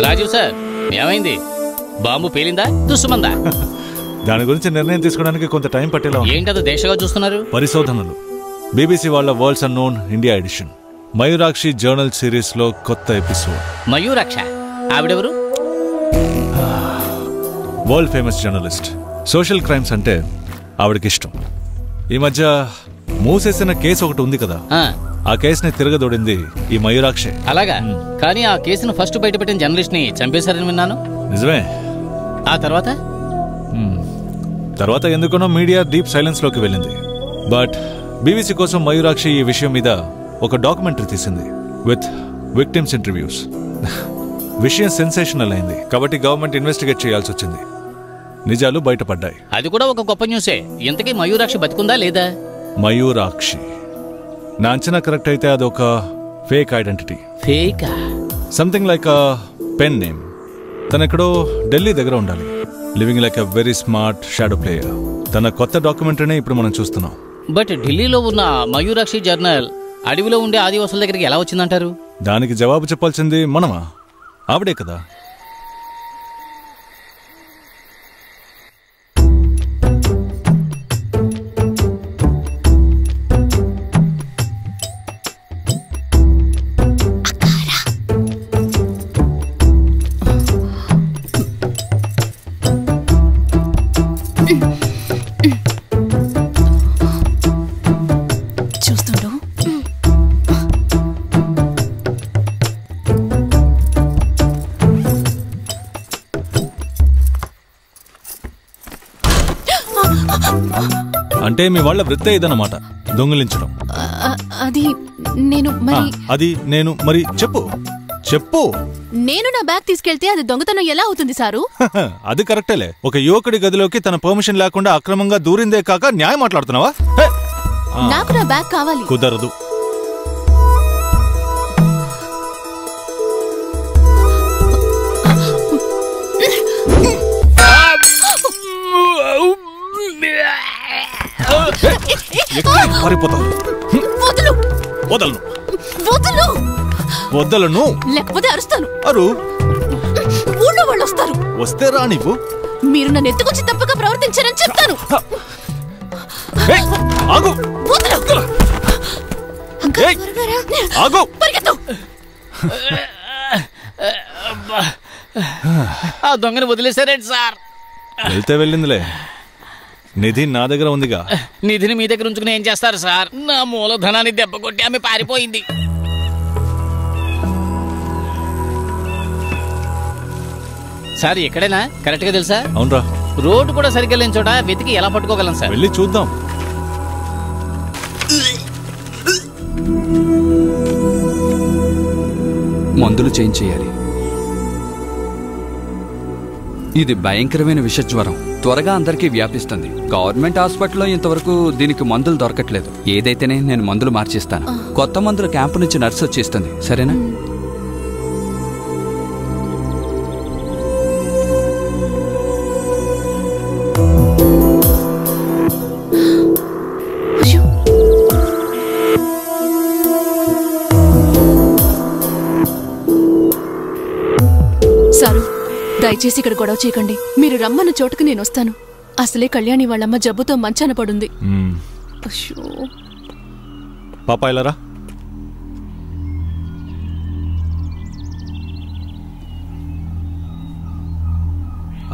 Rajiv sir, ఏమైంది? Bomb పేలిందా, దుస్సుమందా? దాని గురించి నిర్ణయం తీసుకోవడానికి కొంత టైం పట్టేలా. ఏంటది దేశంగా చూస్తున్నారు? పరిశోధనలు. బీబీసీ వాళ్ళ worlds unknown India edition Mayurakshi journal series లో కొత్త ఎపిసోడ్. మయూరాక్ష ఆవిడెవరు? World famous journalist. Social crimes అంటే ఆవిడకి ఇష్టం. ఈ మధ్య మూసేసిన కేసు ఒకటి ఉంది కదా, ఆ కేసుని తిరగదోడింది ఈ మయూరాక్షే. అలాగా? కానీ ఆ కేసును ఫస్ట్ బయటపెట్టిన జర్నలిస్ట్ ని చంపేశారని విన్నాను. నిజమే. ఆ తర్వాత ఎందుకునో మీడియా డీప్ సైలెన్స్ లోకి వెళ్ళింది. బట్ బీబీసీ కోసం మయూరాక్షి ఈ విషయం మీద ఒక డాక్యుమెంటరీ తీసింది విత్ విక్టిమ్స్ ఇంటర్వ్యూస్. విషయం సెన్సేషనల్ అయింది కాబట్టి గవర్నమెంట్ ఇన్వెస్టిగేట్ చేయాల్సి వచ్చింది. నిజాలు బయటపడ్డాయి. అది కూడా ఒక గొప్ప న్యూసే. ఇంతకీ మయూరాక్షి బతికుందా లేదా? మయూరాక్షి నా అంచనా కరెక్ట్ అయితే అదొక ఫేక్ ఐడెంటిటీ. ఫేకా? Something like a pen name. తనెక్కడో ఢిల్లీ దగ్గర ఉండాలి. Living like a very smart shadow player. తన కొత్త డాక్యుమెంటరీనే ఇప్పుడు మనం చూస్తున్నాం. బట్ ఢిల్లీలో ఉన్న మయూరాక్షి జర్నల్ అడవిలో ఉండే ఆదివాసుల దగ్గరికి ఎలా వచ్చిందంటారు? దానికి జవాబు చెప్పాల్సింది మనమా? ఆవిడే కదా. అంటే మీ వాళ్ళ వృత్తే ఇదన్నమాట, దొంగిలించడం. అది నేను మరి చెప్పు. నేను నా బ్యాగ్ తీసుకెళ్తే అది దొంగతనం ఎలా అవుతుంది సారు? అది కరెక్టేలే. ఒక యువకుడి గదిలోకి తన పర్మిషన్ లేకుండా అక్రమంగా దూరిందే కాక న్యాయం మాట్లాడుతున్నావా? నాకు నా బ్యాగ్ కావాలి. కుదరదు. వదలను లేకపోతే అరుస్తాను. ఊళ్ళో వాళ్ళు వస్తారు. వస్తే రా. నీవు మీరు నన్ను ఎత్తుకొచ్చి తప్పుగా ప్రవర్తించారని చెప్తాను. ఆ దొంగని వదిలేశారేంటి సార్? వెళ్తే వెళ్ళిందిలే. నిధి నా దగ్గర ఉందిగా. నిధిని మీ దగ్గర ఉంచుకుని ఏం చేస్తారు సార్? నా మూలధనాన్ని దెబ్బ కొట్టి ఆమె పారిపోయింది. సార్ ఎక్కడైనా కరెక్ట్ గా తెలుసా? అవునరా. రోడ్డు కూడా సరిగ్గా లేని చోట వెతికి ఎలా పట్టుకోగలం సార్? వెళ్ళి చూద్దాం. మందులు చేంజ్ చేయాలి. ఇది భయంకరమైన విషజ్వరం, త్వరగా అందరికీ వ్యాపిస్తుంది. గవర్నమెంట్ హాస్పిటల్లో ఇంతవరకు దీనికి మందులు దొరకట్లేదు. ఏదైతేనే నేను మందులు మార్చిస్తాను. కొత్త మందుల క్యాంపు నుంచి నర్సు వచ్చేస్తుంది, సరేనా? సారు, దయచేసి ఇక్కడ గొడవ చేయకండి. మీరు రమ్మన్న చోటుకు నేను వస్తాను. అసలే కళ్యాణి వాళ్ళమ్మ జబ్బుతో మంచాన పడుంది. పాపా ఇలా రా.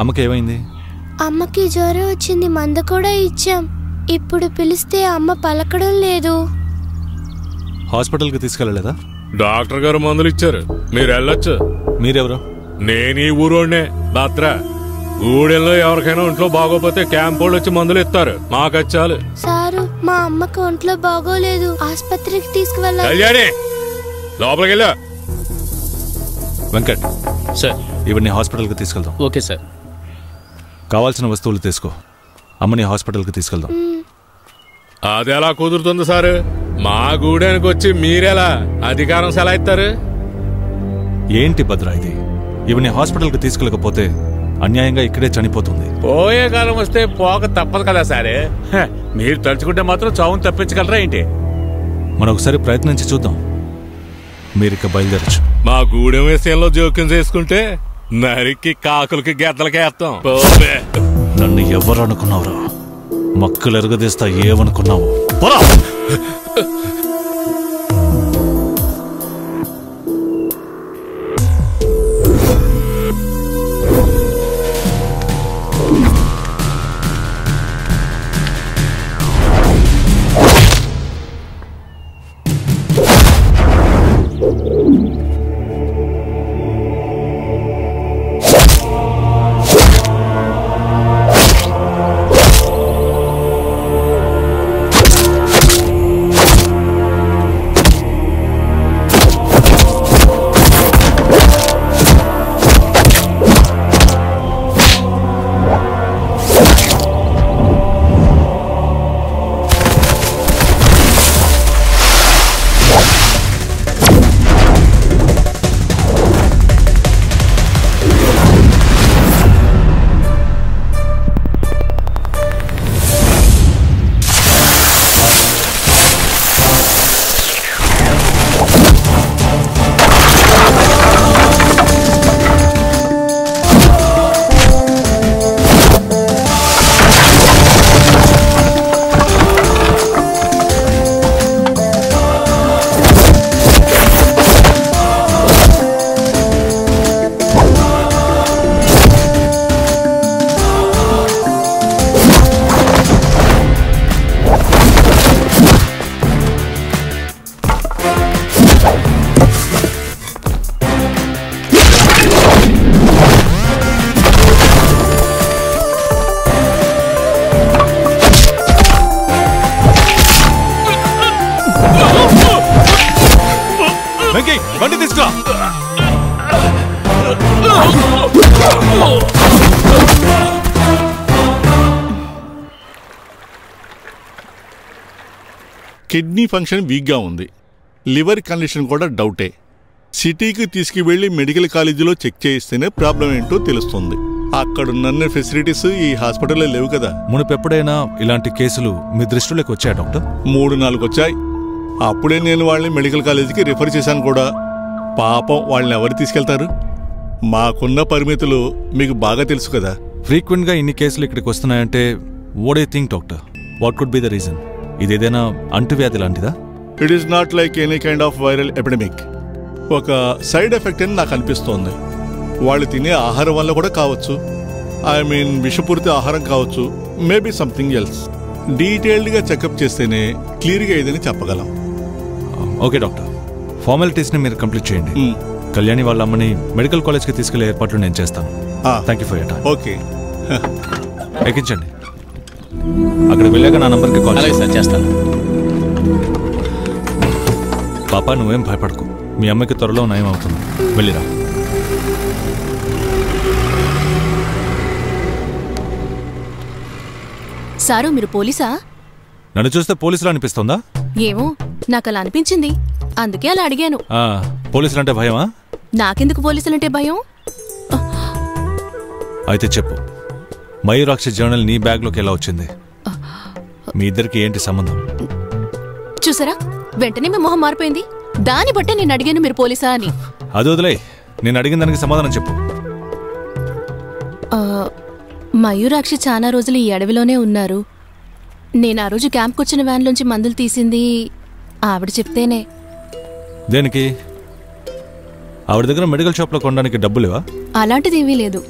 అమ్మకి ఏమైంది? అమ్మకి జ్వరం వచ్చింది, మందు కూడా ఇచ్చాం. ఇప్పుడు పిలిస్తే అమ్మ పలకడం లేదు. హాస్పిటల్కి తీసుకెళ్ళలేదా? డాక్టర్ గారు మందులు ఇచ్చారు, మీరు వెళ్ళొచ్చు. మీరెవరు? నేను ఈ ఊరోనే భద్ర. ఊళ్ళో ఎవరికైనా ఒంట్లో బాగోపోతే క్యాంప్ వాళ్ళు వచ్చి మందులు ఇస్తారు. మాకచ్చాలు. సారు, మా అమ్మకి ఒంట్లో బాగోలేదు, ఆసుపత్రికి తీసుకువెళ్ళాలి. లోపలికి వెళ్ళా. వెంకట్ సార్, ఇవన్నీ హాస్పిటల్కి తీసుకెళ్దాం. Okay sir. కావాల్సిన వస్తువులు తీసుకో. అమ్మని హాస్పిటల్కి తీసుకెళ్దాం. అది ఎలా కుదురుతుంది సార్? మా గూడానికి వచ్చి మీరెలా అధికారం సెలయిస్తారు? ఏంటి భద్రా ఇది? ఇవన్నీ హాస్పిటల్కి తీసుకెళ్ళకపోతే అన్యాయంగా ఇక్కడే చనిపోతుంది. పోయే కాలం వస్తే పోక తప్పదు కదా సారే. మీరు తలుచుకుంటే మాత్రం చావును తప్పించగలరా ఏంటి? మనం ఒకసారి ప్రయత్నించి చూద్దాం. మీరిక బయలుదేరచ్చు. మా గూడెం విషయంలో జోక్యం చేసుకుంటే నరికి కాకులకి గెద్దలకి వేస్తాం. నన్ను ఎవరు అనుకున్నావురా? మక్కలు ఎరగదీస్తా ఏమనుకున్నావు? బండి తీసుకురా. కిడ్నీ ఫంక్షన్ వీక్గా ఉంది. లివర్ కండిషన్ కూడా డౌటే. సిటీకి తీసుకువెళ్ళి మెడికల్ కాలేజీలో చెక్ చేయిస్తేనే ప్రాబ్లం ఏంటో తెలుస్తుంది. అక్కడున్న ఫెసిలిటీస్ ఈ హాస్పిటల్లో లేవు కదా. మునుపెప్పుడైనా ఇలాంటి కేసులు మీ దృష్టిలోకి వచ్చాయా డాక్టర్? 3-4 వచ్చాయి. అప్పుడే నేను వాళ్ళని మెడికల్ కాలేజీకి రిఫర్ చేశాను కూడా. పాపం వాళ్ళని ఎవరు తీసుకెళ్తారు? మాకున్న పరిమితులు మీకు బాగా తెలుసు కదా. ఫ్రీక్వెంట్గా ఇన్ని కేసులు ఇక్కడికి వస్తున్నాయంటే what you think doctor? What could be the reason? ఇదేదైనా అంటువ్యాధి లాంటిదా? It is not like any kind of viral epidemic. ఒక సైడ్ ఎఫెక్ట్ అని నాకు అనిపిస్తోంది. వాళ్ళు తినే ఆహారం వల్ల కూడా కావచ్చు. ఐ మీన్ విషపూరిత ఆహారం కావచ్చు. Maybe something else. డీటెయిల్డ్గా చెకప్ చేస్తేనే క్లియర్గా ఏదని చెప్పగలం. ఓకే డాక్టర్, ఫార్మాలిటీస్ని మీరు కంప్లీట్ చేయండి. కళ్యాణి వాళ్ళ అమ్మని మెడికల్ కాలేజ్కి తీసుకెళ్లే ఏర్పాట్లు నేను చేస్తాను. Thank you for your time. Okay, ఎక్కించండి. అక్కడికి వెళ్ళాక నా నంబర్కి కాల్ చేస్తాను. పాప నువ్వేం భయపడకు, మీ అమ్మకి త్వరలో నయం అవుతుంది. వెళ్ళిరా. సారు, మీరు పోలీసా? నన్ను చూస్తే పోలీసులు అనిపిస్తుందా? ఏమో, నాకు అలా అనిపించింది, అందుకే అలా అడిగాను. పోలీసులంటే భయమా? నాకెందుకు పోలీసులంటే భయం? అయితే చెప్పు, మయూరాక్షి జర్నల్ నీ బ్యాగ్లోకి ఎలా వచ్చింది? మీ ఇద్దరికి ఏంటి సంబంధం? చూసారా, వెంటనే మీ మొహం మారిపోయింది. దాన్ని బట్టే నేను అడిగాను మీరు పోలీసా అని. అది వదిలే, నేను అడిగిన దానికి సమాధానం చెప్పు. మయూరాక్షి చాలా రోజులు ఈ అడవిలోనే ఉన్నారు. నేను ఆ రోజు క్యాంప్కి వచ్చిన వ్యాన్లోంచి మందులు తీసింది ఆవిడ చెప్తేనే. దేనికి? ఆవిడ దగ్గర మెడికల్ షాప్లో కొనడానికి డబ్బులేవా? అలాంటిదేమీ లేదు.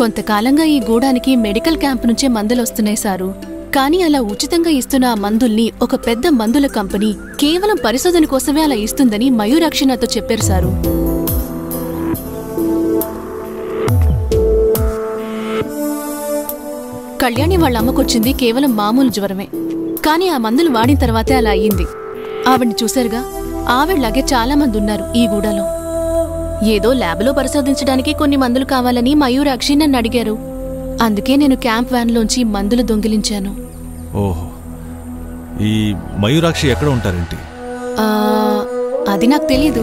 కొంతకాలంగా ఈ గూడానికి మెడికల్ క్యాంప్ నుంచే మందులు వస్తున్నాయి సారు. కానీ అలా ఉచితంగా ఇస్తున్న ఆ మందుల్ని ఒక పెద్ద మందుల కంపెనీ కేవలం పరిశోధన కోసమే అలా ఇస్తుందని మయూరాక్షి నాతో చెప్పారు సారు. కళ్యాణి వాళ్ళ అమ్మకొచ్చింది కేవలం మామూలు జ్వరమే. కానీ ఆ మందులు వాడిన తర్వాతే అలా అయ్యింది. ఆవిడ్ని చూశారుగా, ఆవిడలాగే చాలా మంది ఉన్నారు ఈ గూడలో. ఏదో ల్యాబ్లో పరిశోధించడానికి కొన్ని మందులు కావాలని మయూరాక్షి నన్ను అడిగారు. అందుకే నేను క్యాంప్ వ్యాన్లోంచి మందులు దొంగిలించాను. ఓహో, ఈ మయూరాక్షి ఎక్కడ ఉంటారేంటి? అది నాకు తెలీదు.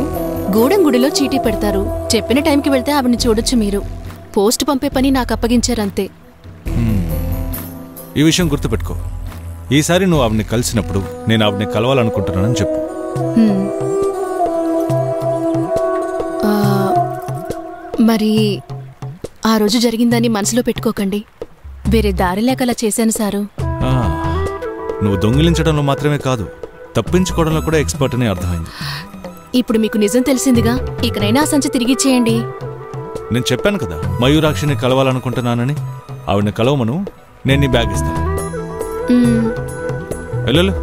గూడెం గుడిలో చీటీ పెడతారు. చెప్పిన టైంకి వెళ్తే ఆవిడ్ని చూడొచ్చు మీరు. పోస్ట్ పంపే పని నాకు అప్పగించారంతే. ఈ విషయం గుర్తుపెట్టుకో. ఈసారి నువ్వు ఆవిడ్ని కలిసినప్పుడు నేను ఆవిడ్ని కలవాలనుకుంటున్నానని చెప్పు. మరి ఆ రోజు జరిగిందని మనసులో పెట్టుకోకండి. వేరే దారి లేక అలా చేశాను సారు. నువ్వు దొంగిలించడంలో మాత్రమే కాదు, తప్పించుకోవడంలో కూడా ఎక్స్పర్ట్ అని అర్థమైంది. ఇప్పుడు మీకు నిజం తెలిసిందిగా, ఇకనైనా ఆ సంచి తిరిగిచ్చేయండి. నేను చెప్పాను కదా మయూరాక్షిని కలవాలనుకుంటున్నానని. ఆవిడని కలవమను, నేను నీ బ్యాగ్ ఇస్తాను. వెళ్ళు.